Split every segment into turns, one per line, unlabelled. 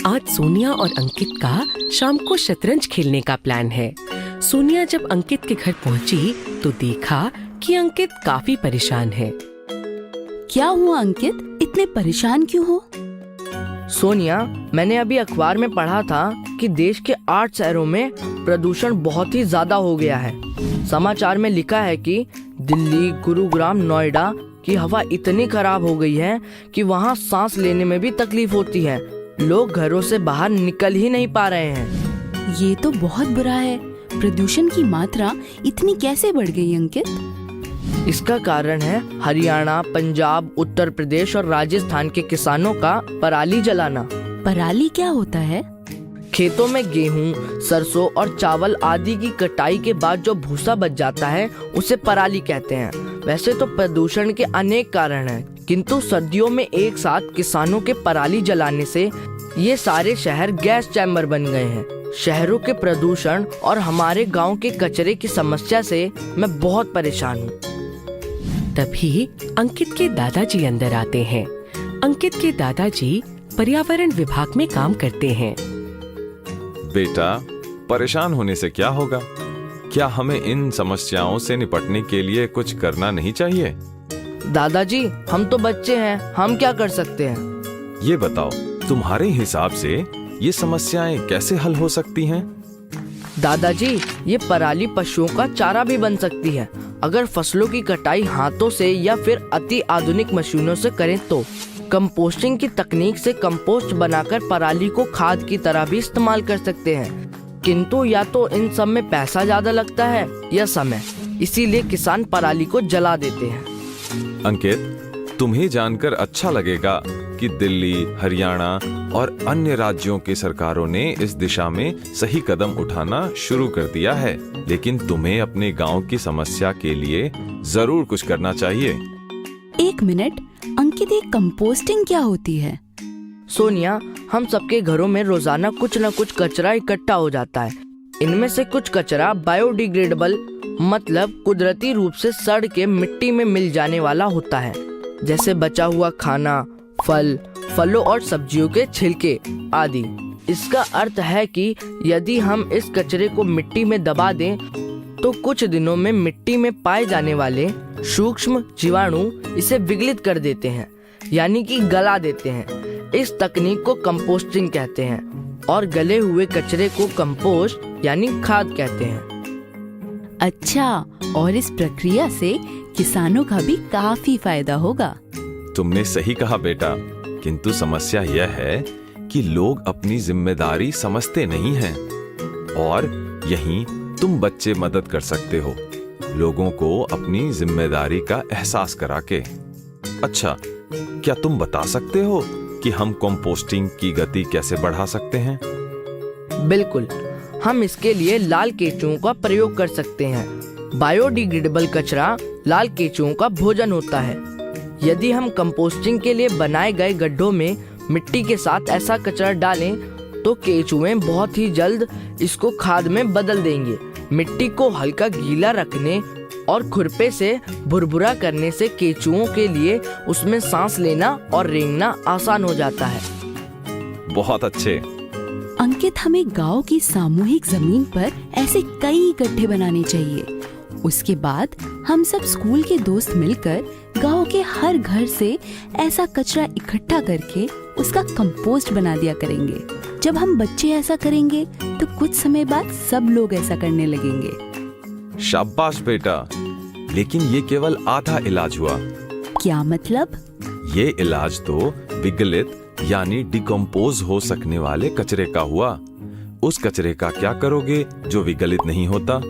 आज सोनिया और अंकित का शाम को शतरंज खेलने का प्लान है। सोनिया जब अंकित के घर पहुंची तो देखा कि अंकित काफी परेशान है।
क्या हुआ अंकित, इतने परेशान क्यों हो?
सोनिया, मैंने अभी अखबार में पढ़ा था कि देश के 8 शहरों में प्रदूषण बहुत ही ज्यादा हो गया है। समाचार में लिखा है कि दिल्ली, गुरुग्राम, नोएडा की हवा इतनी खराब हो गई है कि वहाँ सांस लेने में भी तकलीफ होती है। लोग घरों से बाहर निकल ही नहीं पा रहे हैं।
ये तो बहुत बुरा है। प्रदूषण की मात्रा इतनी कैसे बढ़ गई अंकित?
इसका कारण है हरियाणा, पंजाब, उत्तर प्रदेश और राजस्थान के किसानों का पराली जलाना।
पराली क्या होता है?
खेतों में गेहूं, सरसों और चावल आदि की कटाई के बाद जो भूसा बच जाता है उसे पराली कहते हैं। वैसे तो प्रदूषण के अनेक कारण हैं, किंतु सर्दियों में एक साथ किसानों के पराली जलाने से ये सारे शहर गैस चैम्बर बन गए हैं। शहरों के प्रदूषण और हमारे गांव के कचरे की समस्या से मैं बहुत परेशान हूँ।
तभी अंकित के दादाजी अंदर आते हैं। अंकित के दादाजी पर्यावरण विभाग में काम करते हैं।
बेटा, परेशान होने से क्या होगा? क्या हमें इन समस्याओं से निपटने के लिए कुछ करना नहीं चाहिए?
दादाजी, हम तो बच्चे हैं, हम क्या कर सकते हैं?
ये बताओ, तुम्हारे हिसाब से ये समस्याएं कैसे हल हो सकती हैं?
दादाजी, ये पराली पशुओं का चारा भी बन सकती है। अगर फसलों की कटाई हाथों से या फिर अति आधुनिक मशीनों से करें तो कंपोस्टिंग की तकनीक से कंपोस्ट बनाकर पराली को खाद की तरह भी इस्तेमाल कर सकते हैं। किंतु या तो इन सब में पैसा ज्यादा लगता है या समय, इसीलिए किसान पराली को जला देते हैं।
अंकित, तुम्हें जानकर अच्छा लगेगा कि दिल्ली, हरियाणा और अन्य राज्यों की सरकारों ने इस दिशा में सही कदम उठाना शुरू कर दिया है, लेकिन तुम्हें अपने गांव की समस्या के लिए जरूर कुछ करना चाहिए।
एक मिनट अंकित, ये कंपोस्टिंग क्या होती है?
सोनिया, हम सबके घरों में रोजाना कुछ न कुछ कचरा इकट्ठा हो जाता है। इनमें से कुछ कचरा बायोडिग्रेडेबल मतलब कुदरती रूप से सड़ के मिट्टी में मिल जाने वाला होता है, जैसे बचा हुआ खाना, फलों और सब्जियों के छिलके आदि। इसका अर्थ है कि यदि हम इस कचरे को मिट्टी में दबा दें तो कुछ दिनों में मिट्टी में पाए जाने वाले सूक्ष्म जीवाणु इसे विघटित कर देते हैं, यानी कि गला देते हैं। इस तकनीक को कंपोस्टिंग कहते हैं और गले हुए कचरे को कंपोस्ट यानी खाद कहते हैं।
अच्छा, और इस प्रक्रिया से किसानों का भी काफी फायदा होगा।
तुमने सही कहा बेटा, किंतु समस्या यह है कि लोग अपनी जिम्मेदारी समझते नहीं हैं और यहीं तुम बच्चे मदद कर सकते हो, लोगों को अपनी जिम्मेदारी का एहसास करा के। अच्छा, क्या तुम बता सकते हो कि हम कंपोस्टिंग की गति कैसे बढ़ा सकते हैं?
बिल्कुल, हम इसके लिए लाल केंचुओं का प्रयोग कर सकते हैं। बायोडिग्रेडेबल कचरा लाल केंचुओं का भोजन होता है। यदि हम कंपोस्टिंग के लिए बनाए गए गड्ढों में मिट्टी के साथ ऐसा कचरा डालें तो केंचुए बहुत ही जल्द इसको खाद में बदल देंगे। मिट्टी को हल्का गीला रखने और खुरपे से भुरभुरा करने से केंचुओं के लिए उसमें सांस लेना और रेंगना आसान हो जाता है।
बहुत अच्छे।
अंकित, हमें गांव की सामूहिक जमीन पर ऐसे कई गड्ढे बनाने चाहिए। उसके बाद हम सब स्कूल के दोस्त मिलकर गांव के हर घर से ऐसा कचरा इकट्ठा करके उसका कंपोस्ट बना दिया करेंगे। जब हम बच्चे ऐसा करेंगे तो कुछ समय बाद सब लोग ऐसा करने लगेंगे।
शाबाश बेटा, लेकिन ये केवल आधा इलाज हुआ।
क्या मतलब?
ये इलाज तो विगलित यानी डिकम्पोज हो सकने वाले कचरे का हुआ। उस कचरे का क्या करोगे जो विगलित नहीं होता?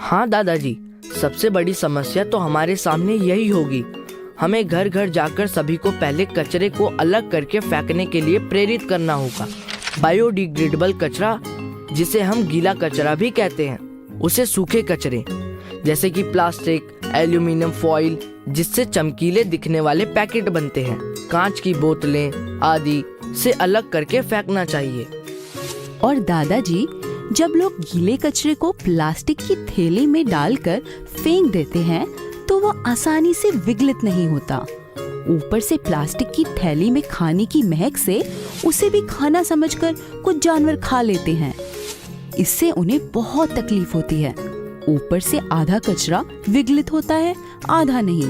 हाँ दादाजी, सबसे बड़ी समस्या तो हमारे सामने यही होगी। हमें घर घर जाकर सभी को पहले कचरे को अलग करके फेंकने के लिए प्रेरित करना होगा। बायोडिग्रेडेबल कचरा, जिसे हम गीला कचरा भी कहते हैं, उसे सूखे कचरे जैसे कि प्लास्टिक, एल्यूमिनियम फॉइल जिससे चमकीले दिखने वाले पैकेट बनते हैं, कांच की बोतलें आदि से अलग करके फेंकना चाहिए।
और दादाजी, जब लोग गीले कचरे को प्लास्टिक की थैली में डालकर फेंक देते हैं तो वो आसानी से विघटित नहीं होता ऊपर से प्लास्टिक की थैली में खाने की महक से उसे भी खाना समझकर कुछ जानवर खा लेते हैं। इससे उन्हें बहुत तकलीफ होती है। ऊपर से आधा कचरा विघटित होता है, आधा नहीं।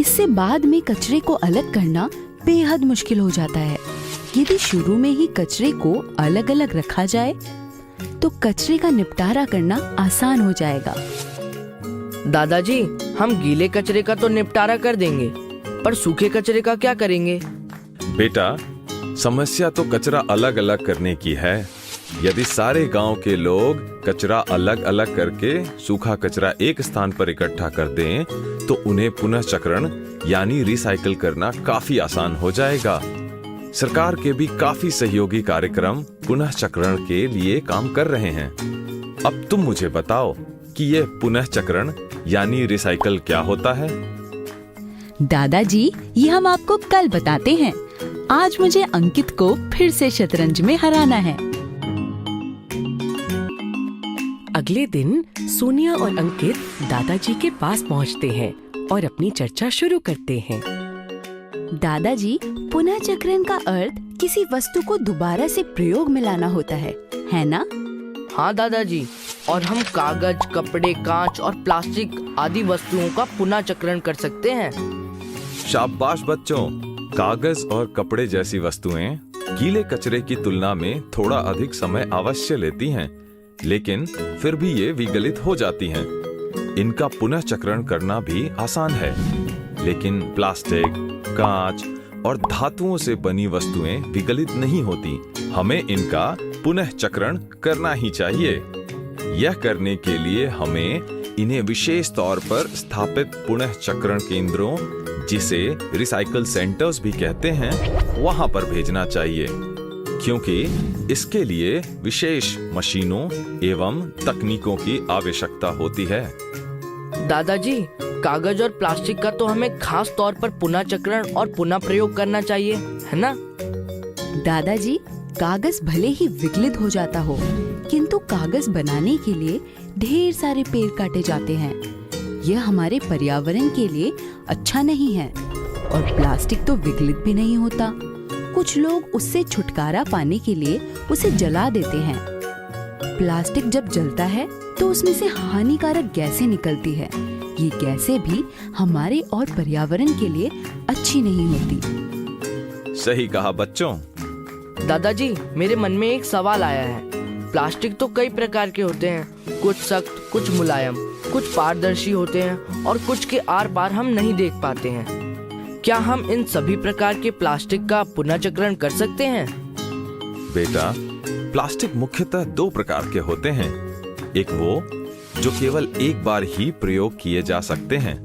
इससे बाद में कचरे को अलग करना बेहद मुश्किल हो जाता है। यदि शुरू में ही कचरे को अलग अलग रखा जाए तो कचरे का निपटारा करना आसान हो जाएगा।
दादाजी, हम गीले कचरे का तो निपटारा कर देंगे, पर सूखे कचरे का क्या करेंगे?
बेटा, समस्या तो कचरा अलग अलग करने की है। यदि सारे गांव के लोग कचरा अलग अलग करके सूखा कचरा एक स्थान पर इकट्ठा कर दें, तो उन्हें पुनःचक्रण यानी रिसाइकल करना काफी आसान हो जाएगा। सरकार के भी काफी सहयोगी कार्यक्रम पुनःचक्रण के लिए काम कर रहे हैं। अब तुम मुझे बताओ कि यह पुनःचक्रण यानी रिसाइकल क्या होता है?
दादाजी, ये हम आपको कल बताते हैं। आज मुझे अंकित को फिर से शतरंज में हराना है।
अगले दिन सोनिया और अंकित दादाजी के पास पहुंचते हैं और अपनी चर्चा शुरू करते हैं।
दादाजी, पुनःचक्रण का अर्थ किसी वस्तु को दोबारा से प्रयोग में लाना होता है ना?
हाँ दादाजी, और हम कागज, कपड़े, कांच और प्लास्टिक आदि वस्तुओं का पुनःचक्रण कर सकते हैं।
शाबाश बच्चों, कागज और कपड़े जैसी वस्तुएं गीले कचरे की तुलना में थोड़ा अधिक समय अवश्य लेती हैं, लेकिन फिर भी ये विघटित हो जाती हैं। इनका पुनःचक्रण करना भी आसान है, लेकिन प्लास्टिक, कांच और धातुओं से बनी वस्तुएं विघटित नहीं होती। हमें इनका पुनःचक्रण करना ही चाहिए। यह करने के लिए हमें इन्हें विशेष तौर पर स्थापित पुनःचक्रण केंद्रों, जिसे रिसाइकल सेंटर्स भी कहते हैं, वहां पर भेजना चाहिए, क्योंकि इसके लिए विशेष मशीनों एवं तकनीकों की आवश्यकता होती है।
दादाजी, कागज और प्लास्टिक का तो हमें खास तौर पर पुनःचक्रण और पुनः प्रयोग करना चाहिए, है ना?
दादाजी, कागज भले ही विघटित हो जाता हो, किंतु कागज बनाने के लिए ढेर सारे पेड़ काटे जाते हैं। यह हमारे पर्यावरण के लिए अच्छा नहीं है। और प्लास्टिक तो विघटित भी नहीं होता। कुछ लोग उससे छुटकारा पाने के लिए उसे जला देते हैं। प्लास्टिक जब जलता है तो उसमें से हानिकारक गैसें निकलती है। ये गैसें भी हमारे और पर्यावरण के लिए अच्छी नहीं होती।
सही कहा बच्चों।
दादाजी, मेरे मन में एक सवाल आया है। प्लास्टिक तो कई प्रकार के होते हैं, कुछ सख्त, कुछ मुलायम, कुछ पारदर्शी होते हैं और कुछ के आर पार हम नहीं देख पाते हैं। क्या हम इन सभी प्रकार के प्लास्टिक का पुनःचक्रण कर सकते हैं?
बेटा, प्लास्टिक मुख्यतः दो प्रकार के होते हैं। एक वो जो केवल एक बार ही प्रयोग किए जा सकते हैं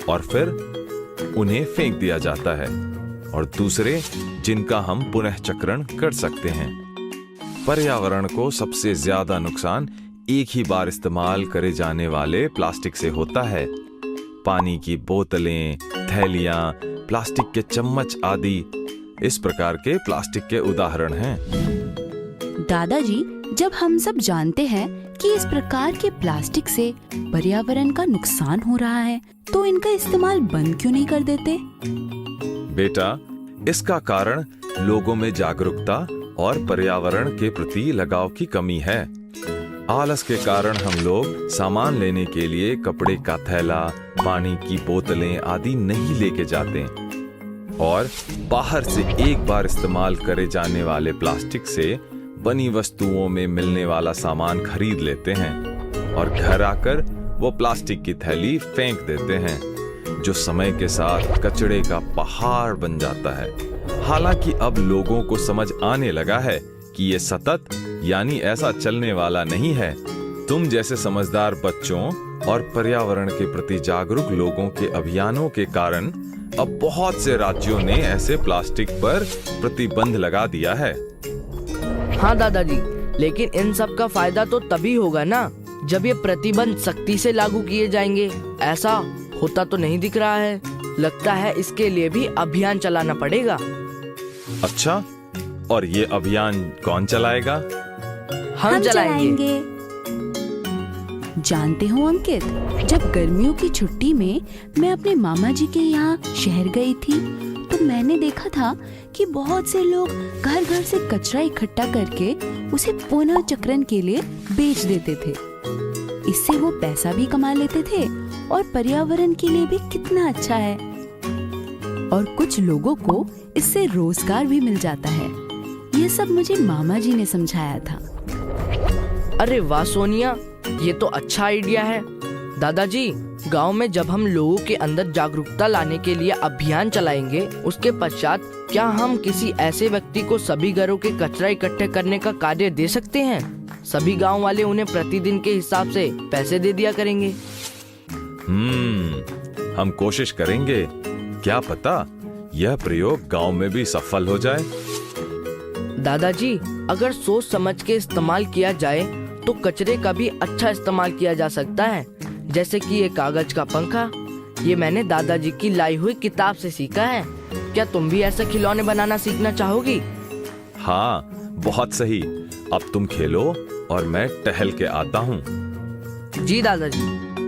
और फिर उन्हें फेंक दिया जाता है, और दूसरे जिनका हम पुनःचक्रण कर सकते हैं। पर्यावरण को सबसे ज्यादा नुकसान एक ही बार इस्तेमाल करे जाने वाले प्लास्टिक से होता है। पानी की बोतलें, थैलियां, प्लास्टिक के चम्मच आदि इस प्रकार के प्लास्टिक के उदाहरण हैं।
दादाजी, जब हम सब जानते हैं कि इस प्रकार के प्लास्टिक से पर्यावरण का नुकसान हो रहा है, तो इनका इस्तेमाल बंद क्यों नहीं कर देते?
बेटा, इसका कारण लोगों में जागरूकता और पर्यावरण के प्रति लगाव की कमी है। आलस के कारण हम लोग सामान लेने के लिए कपड़े का थैला, पानी की बोतलें आदि नहीं लेके जाते और बाहर से एक बार इस्तेमाल करे जाने वाले प्लास्टिक से बनी वस्तुओं में मिलने वाला सामान खरीद लेते हैं और घर आकर वो प्लास्टिक की थैली फेंक देते हैं, जो समय के साथ कचरे का पहाड़ बन जाता है। हालांकि अब लोगों को समझ आने लगा है कि ये सतत यानी ऐसा चलने वाला नहीं है। तुम जैसे समझदार बच्चों और पर्यावरण के प्रति जागरूक लोगों के अभियानों के कारण अब बहुत से राज्यों ने ऐसे प्लास्टिक पर प्रतिबंध लगा दिया है।
हाँ दादाजी, लेकिन इन सब का फायदा तो तभी होगा ना जब ये प्रतिबंध सख्ती से लागू किए जाएंगे। ऐसा होता तो नहीं दिख रहा है। लगता है इसके लिए भी अभियान चलाना पड़ेगा।
अच्छा, और ये अभियान कौन चलाएगा?
हम चलाएंगे।
जानते हो अंकित, जब गर्मियों की छुट्टी में मैं अपने मामा जी के यहाँ शहर गई थी तो मैंने देखा था कि बहुत से लोग घर घर से कचरा इकट्ठा करके उसे पुनः चक्रण के लिए बेच देते थे। इससे वो पैसा भी कमा लेते थे और पर्यावरण के लिए भी कितना अच्छा है। और कुछ लोगों को इससे रोजगार भी मिल जाता है। ये सब मुझे मामा जी ने समझाया था।
अरे वाह सोनिया, ये तो अच्छा आइडिया है। दादाजी, गांव में जब हम लोगों के अंदर जागरूकता लाने के लिए अभियान चलाएंगे, उसके पश्चात क्या हम किसी ऐसे व्यक्ति को सभी घरों के कचरा इकट्ठे करने का कार्य दे सकते हैं? सभी गांव वाले उन्हें प्रतिदिन के हिसाब से पैसे दे दिया करेंगे।
हम कोशिश करेंगे। क्या पता यह प्रयोग गांव में भी सफल हो जाए।
दादाजी, अगर सोच समझ के इस्तेमाल किया जाए तो कचरे का भी अच्छा इस्तेमाल किया जा सकता है। जैसे कि ये कागज का पंखा, ये मैंने दादाजी की लाई हुई किताब से सीखा है। क्या तुम भी ऐसे खिलौने बनाना सीखना चाहोगी?
हाँ, बहुत सही। अब तुम खेलो और मैं टहल के आता हूँ।
जी दादाजी।